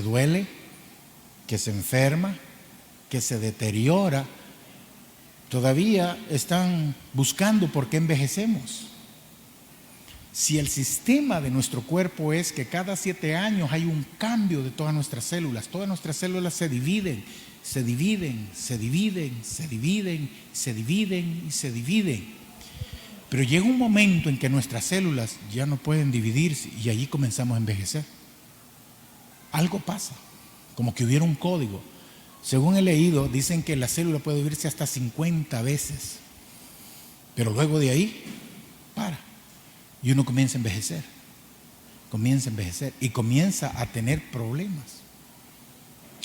duele, que se enferma, que se deteriora. Todavía están buscando por qué envejecemos. Si el sistema de nuestro cuerpo es que cada 7 años hay un cambio de todas nuestras células se dividen, se dividen, se dividen, se dividen, se dividen y se dividen. Pero llega un momento en que nuestras células ya no pueden dividirse y allí comenzamos a envejecer. Algo pasa, como que hubiera un código. Según he leído, dicen que la célula puede dividirse hasta 50 veces, pero luego de ahí, para. Y uno comienza a envejecer y comienza a tener problemas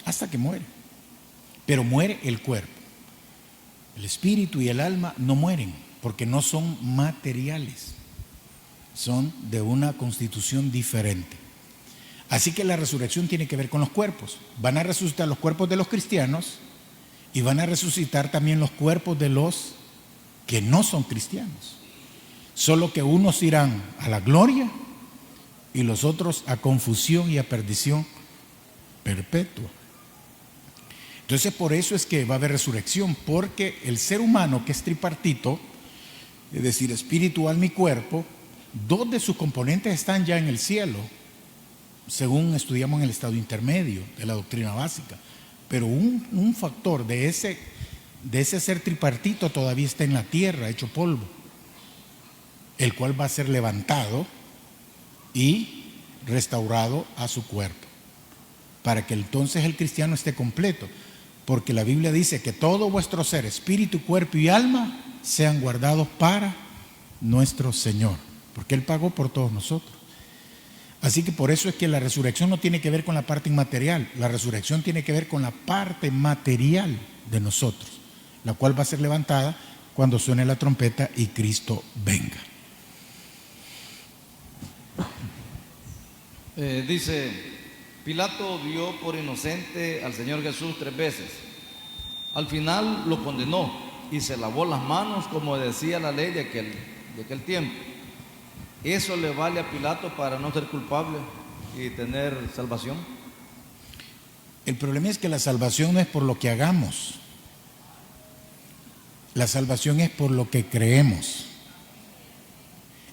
hasta que muere. Pero muere el cuerpo. El espíritu y el alma no mueren porque no son materiales, son de una constitución diferente. Así que la resurrección tiene que ver con los cuerpos. Van a resucitar los cuerpos de los cristianos y van a resucitar también los cuerpos de los que no son cristianos. Solo que unos irán a la gloria y los otros a confusión y a perdición perpetua. Entonces por eso es que va a haber resurrección, porque el ser humano, que es tripartito, es decir, espíritu, alma y cuerpo, 2 de sus componentes están ya en el cielo, según estudiamos en el estado intermedio de la doctrina básica, pero un factor de ese ser tripartito todavía está en la tierra, hecho polvo, el cual va a ser levantado y restaurado a su cuerpo, para que entonces el cristiano esté completo, porque la Biblia dice que todo vuestro ser, espíritu, cuerpo y alma, sean guardados para nuestro Señor, porque Él pagó por todos nosotros. Así que por eso es que la resurrección no tiene que ver con la parte inmaterial, la resurrección tiene que ver con la parte material de nosotros, la cual va a ser levantada cuando suene la trompeta y Cristo venga. Dice, Pilato dio por inocente al Señor Jesús 3 veces. Al final lo condenó y se lavó las manos, como decía la ley de aquel tiempo. ¿Eso le vale a Pilato para no ser culpable y tener salvación? El problema es que la salvación no es por lo que hagamos. La salvación es por lo que creemos.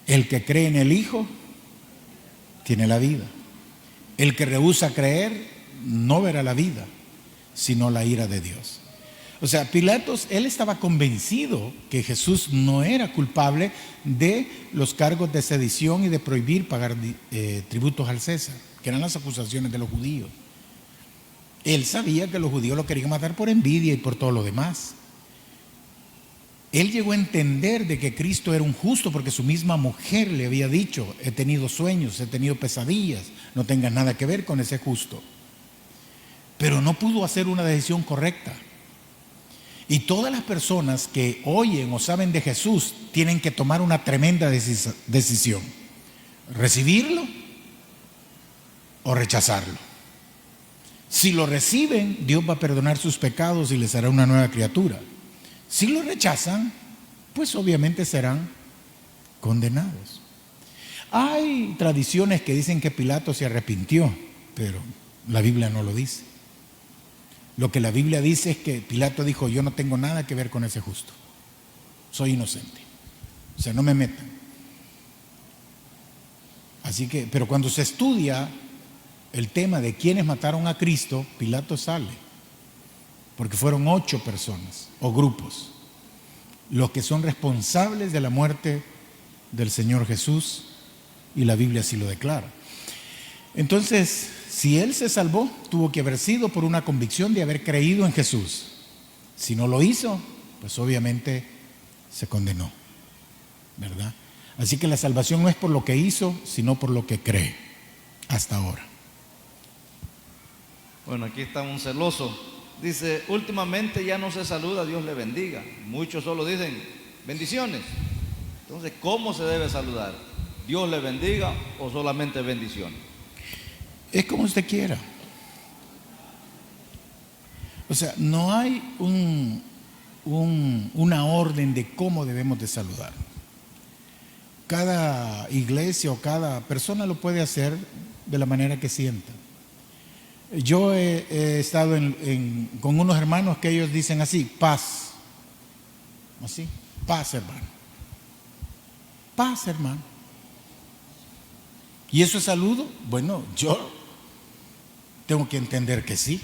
El que cree en el Hijo tiene la vida. El que rehúsa creer no verá la vida, sino la ira de Dios. O sea, Pilatos, él estaba convencido que Jesús no era culpable de los cargos de sedición y de prohibir pagar tributos al César, que eran las acusaciones de los judíos. Él sabía que los judíos lo querían matar por envidia y por todo lo demás. Él llegó a entender de que Cristo era un justo porque su misma mujer le había dicho: he tenido sueños, he tenido pesadillas, no tengas nada que ver con ese justo. Pero no pudo hacer una decisión correcta. Y todas las personas que oyen o saben de Jesús tienen que tomar una tremenda decisión: recibirlo o rechazarlo. Si lo reciben, Dios va a perdonar sus pecados y les hará una nueva criatura. Si lo rechazan, pues obviamente serán condenados. Hay tradiciones que dicen que Pilato se arrepintió, pero la Biblia no lo dice. Lo que la Biblia dice es que Pilato dijo: yo no tengo nada que ver con ese justo, soy inocente, o sea, no me metan. Así que, pero cuando se estudia el tema de quiénes mataron a Cristo, Pilato sale, porque fueron 8 personas o grupos los que son responsables de la muerte del Señor Jesús, y la Biblia así lo declara. Entonces, si él se salvó, tuvo que haber sido por una convicción de haber creído en Jesús. Si no lo hizo, pues obviamente se condenó, ¿verdad? Así que la salvación no es por lo que hizo, sino por lo que cree, hasta ahora. Bueno, aquí está un celoso. Dice, últimamente ya no se saluda, Dios le bendiga. Muchos solo dicen bendiciones. Entonces, ¿cómo se debe saludar? ¿Dios le bendiga o solamente bendiciones? Es como usted quiera. O sea, no hay una orden de cómo debemos de saludar. Cada iglesia o cada persona lo puede hacer de la manera que sienta. Yo he estado con unos hermanos que ellos dicen así: paz. Así, paz, hermano. Paz, hermano. ¿Y eso es saludo? Bueno, yo tengo que entender que sí.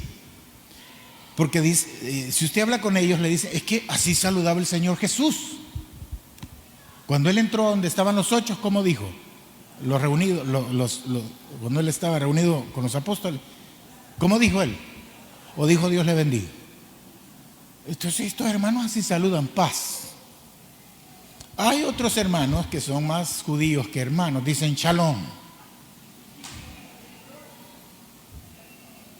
Porque dice, si usted habla con ellos, le dice, es que así saludaba el Señor Jesús. Cuando Él entró a donde estaban los 8, ¿cómo dijo? Los reunidos, cuando Él estaba reunido con los apóstoles, ¿cómo dijo Él? ¿O dijo Dios le bendiga? Entonces estos hermanos así saludan, paz. Hay otros hermanos que son más judíos que hermanos, dicen shalom.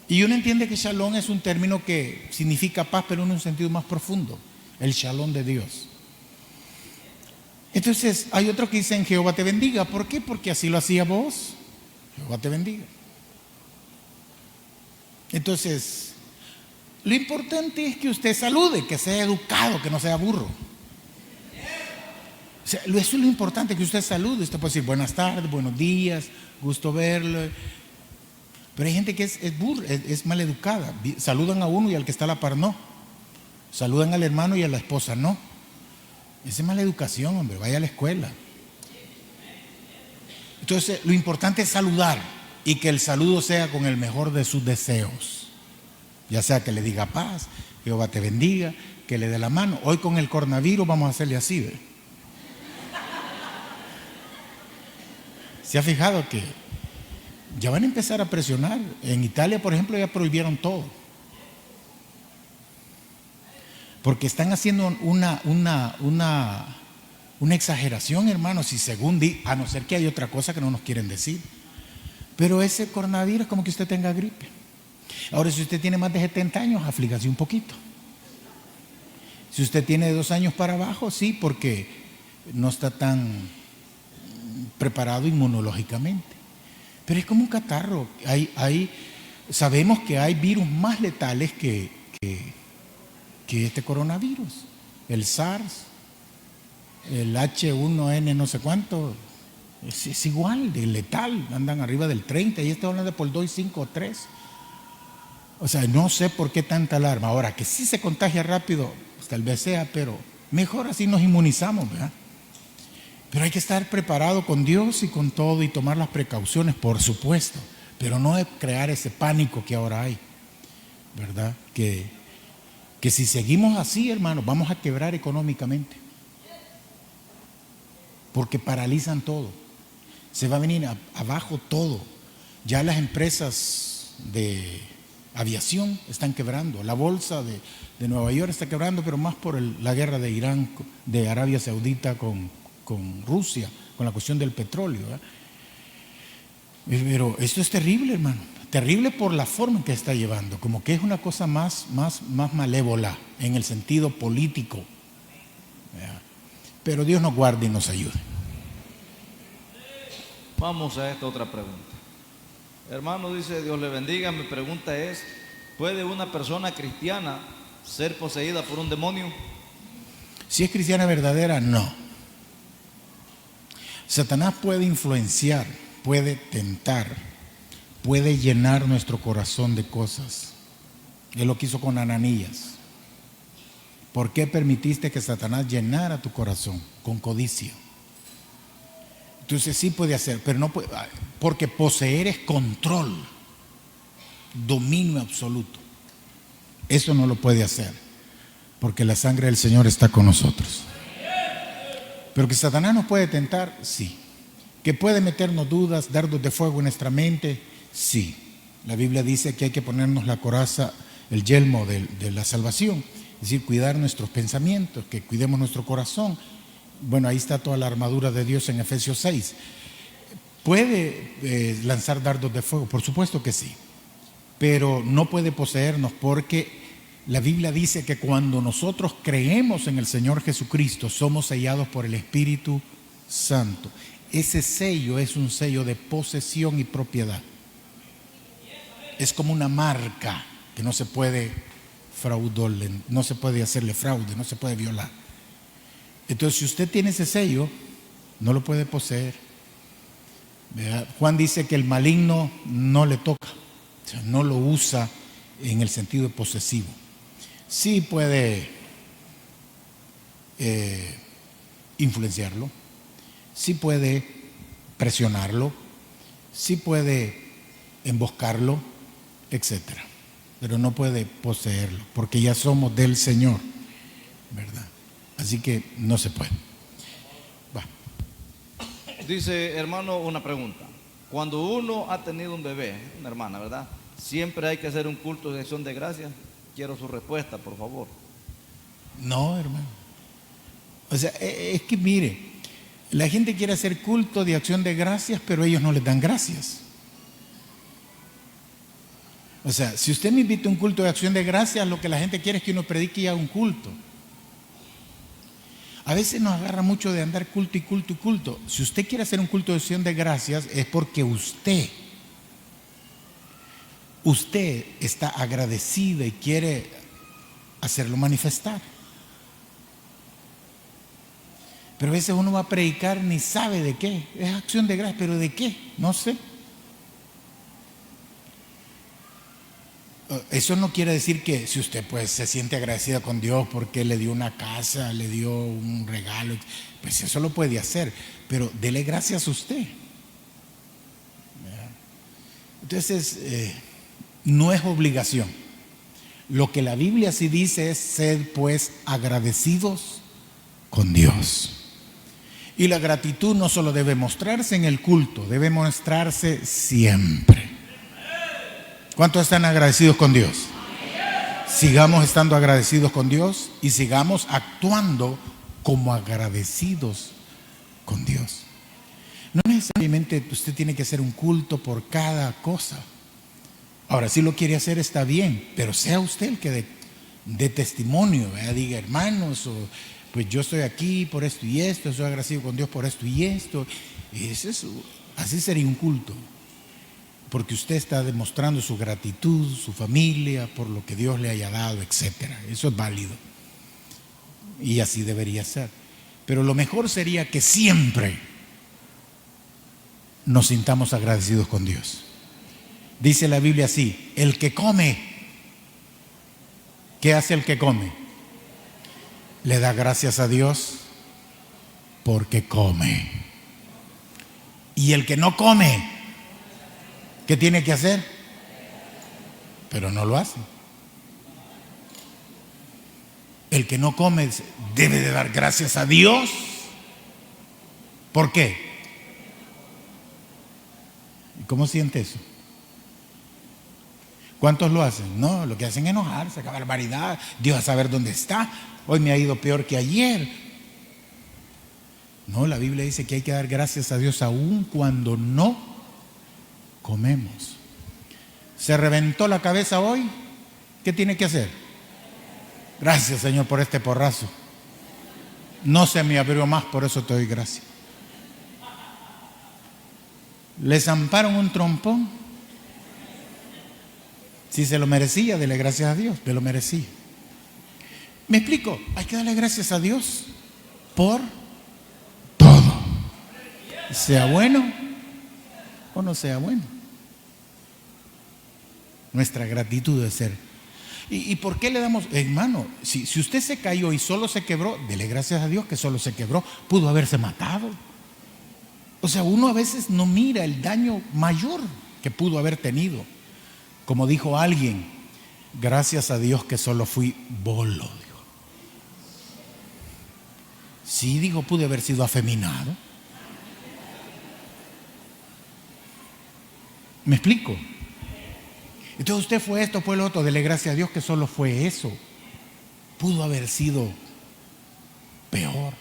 Y uno entiende que shalom es un término que significa paz, pero en un sentido más profundo, el shalom de Dios. Entonces hay otros que dicen Jehová te bendiga. ¿Por qué? Porque así lo hacía vos. Jehová te bendiga. Entonces, lo importante es que usted salude, que sea educado, que no sea burro. O sea, eso es lo importante, que usted salude. Usted puede decir buenas tardes, buenos días, gusto verlo. Pero hay gente que es burra, es maleducada. Saludan a uno y al que está a la par no. Saludan al hermano y a la esposa no. Esa es mala educación, hombre, vaya a la escuela. Entonces, lo importante es saludar y que el saludo sea con el mejor de sus deseos. Ya sea que le diga paz, Jehová te bendiga, que le dé la mano. Hoy con el coronavirus vamos a hacerle así, ¿ve? ¿Se ha fijado que ya van a empezar a presionar? En Italia, por ejemplo, ya prohibieron todo. Porque están haciendo una exageración, hermanos, y según a no ser que hay otra cosa que no nos quieren decir. Pero ese coronavirus es como que usted tenga gripe. Ahora, si usted tiene más de 70 años, aflígase un poquito. Si usted tiene de 2 años para abajo, sí, porque no está tan preparado inmunológicamente. Pero es como un catarro. Sabemos que hay virus más letales que este coronavirus. El SARS, el H1N no sé cuánto, es igual de letal, andan arriba del 30 y estoy hablando por 2, 5 o 3. O sea, no sé por qué tanta alarma. Ahora, que sí se contagia rápido, pues tal vez sea, pero mejor así nos inmunizamos, ¿verdad? Pero hay que estar preparado con Dios y con todo y tomar las precauciones, por supuesto, pero no crear ese pánico que ahora hay, ¿verdad? Que si seguimos así, hermanos, vamos a quebrar económicamente. Porque paralizan todo. Se va a venir abajo todo. Ya las empresas de aviación están quebrando. La bolsa de Nueva York está quebrando, pero más por la guerra de Irán, de Arabia Saudita con Rusia, con la cuestión del petróleo, ¿verdad? Pero esto es terrible, hermano. Terrible por la forma en que está llevando, como que es una cosa más malévola en el sentido político. Pero Dios nos guarde y nos ayude. Vamos a esta otra pregunta. Hermano, dice Dios le bendiga. Mi pregunta es, ¿puede una persona cristiana ser poseída por un demonio? Si es cristiana verdadera, no. Satanás puede influenciar, puede tentar, puede llenar nuestro corazón de cosas. Él lo quiso con Ananías. ¿Por qué permitiste que Satanás llenara tu corazón? Con codicia. Entonces sí puede hacer, pero no puede, porque poseer es control, dominio absoluto. Eso no lo puede hacer, porque la sangre del Señor está con nosotros. Pero que Satanás nos puede tentar, sí. Que puede meternos dudas, dardos de fuego en nuestra mente, sí. La Biblia dice que hay que ponernos la coraza, el yelmo de la salvación, es decir, cuidar nuestros pensamientos, que cuidemos nuestro corazón. Bueno, ahí está toda la armadura de Dios en Efesios 6. ¿Puede lanzar dardos de fuego? Por supuesto que sí, pero no puede poseernos, porque la Biblia dice que cuando nosotros creemos en el Señor Jesucristo, somos sellados por el Espíritu Santo. Ese sello es un sello de posesión y propiedad. Es como una marca que no se puede no se puede hacerle fraude, no se puede violar. Entonces, si usted tiene ese sello, no lo puede poseer. ¿Verdad? Juan dice que el maligno no le toca, o sea, no lo usa en el sentido posesivo. Sí puede influenciarlo, sí puede presionarlo, sí puede emboscarlo, etcétera, pero no puede poseerlo, porque ya somos del Señor, ¿verdad? Así que no se puede. Va. Dice, hermano, una pregunta. Cuando uno ha tenido un bebé, una hermana, ¿verdad? Siempre hay que hacer un culto de acción de gracias. Quiero su respuesta, por favor. No, hermano. O sea, es que mire, la gente quiere hacer culto de acción de gracias, pero ellos no les dan gracias. O sea, si usted me invita a un culto de acción de gracias, lo que la gente quiere es que uno predique y haga un culto. A veces nos agarra mucho de andar culto y culto y culto. Si usted quiere hacer un culto de acción de gracias, es porque usted está agradecida y quiere hacerlo manifestar. Pero a veces uno va a predicar ni sabe de qué. Es acción de gracias, pero ¿de qué? No sé. Eso no quiere decir que si usted pues se siente agradecida con Dios porque le dio una casa, le dio un regalo, pues eso lo puede hacer, pero dele gracias a usted. Entonces, no es obligación. Lo que la Biblia sí dice es: sed pues agradecidos con Dios. Y la gratitud no solo debe mostrarse en el culto, debe mostrarse siempre. ¿Cuántos están agradecidos con Dios? Sigamos estando agradecidos con Dios y sigamos actuando como agradecidos con Dios. No necesariamente usted tiene que hacer un culto por cada cosa. Ahora, si lo quiere hacer está bien, pero sea usted el que dé testimonio, ¿verdad? Diga, hermanos, pues yo estoy aquí por esto y esto, soy agradecido con Dios por esto y esto. Así sería un culto. Porque usted está demostrando su gratitud, su familia, por lo que Dios le haya dado, etcétera. Eso es válido. Y así debería ser. Pero lo mejor sería que siempre nos sintamos agradecidos con Dios. Dice la Biblia así: el que come, ¿qué hace el que come? Le da gracias a Dios porque come. Y el que no come, ¿qué tiene que hacer? Pero no lo hace. El que no come debe de dar gracias a Dios. ¿Por qué? ¿Y cómo siente eso? ¿Cuántos lo hacen? No, lo que hacen es enojarse, qué barbaridad. Dios a saber dónde está. Hoy me ha ido peor que ayer. No, la Biblia dice que hay que dar gracias a Dios aún cuando no comemos. ¿Se reventó la cabeza hoy? ¿Qué tiene que hacer? Gracias, Señor, por este porrazo. No se me abrió más, por eso te doy gracias. ¿Le zamparon un trompón? Si se lo merecía, dele gracias a Dios, me lo merecía. ¿Me explico? Hay que darle gracias a Dios por todo, sea bueno o no sea bueno. Nuestra gratitud debe ser. ¿Y por qué le damos? Hermano, si usted se cayó y solo se quebró, dele gracias a Dios que solo se quebró. Pudo haberse matado. O sea, uno a veces no mira el daño mayor que pudo haber tenido. Como dijo alguien, gracias a Dios que solo fui bolo. Dijo. Sí, digo, pude haber sido afeminado. ¿Me explico? Entonces usted fue esto, fue lo otro, dele gracias a Dios que solo fue eso. Pudo haber sido peor.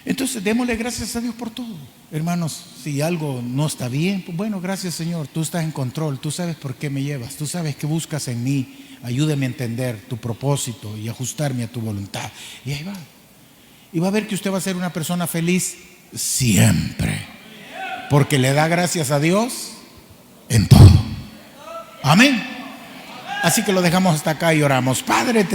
Entonces démosle gracias a Dios por todo. Hermanos, si algo no está bien, pues bueno, gracias Señor, tú estás en control, tú sabes por qué me llevas, tú sabes qué buscas en mí, ayúdame a entender tu propósito y ajustarme a tu voluntad. Y ahí va. Y va a ver que usted va a ser una persona feliz siempre, porque le da gracias a Dios en todo. Amén. Así que lo dejamos hasta acá y oramos. Padre, te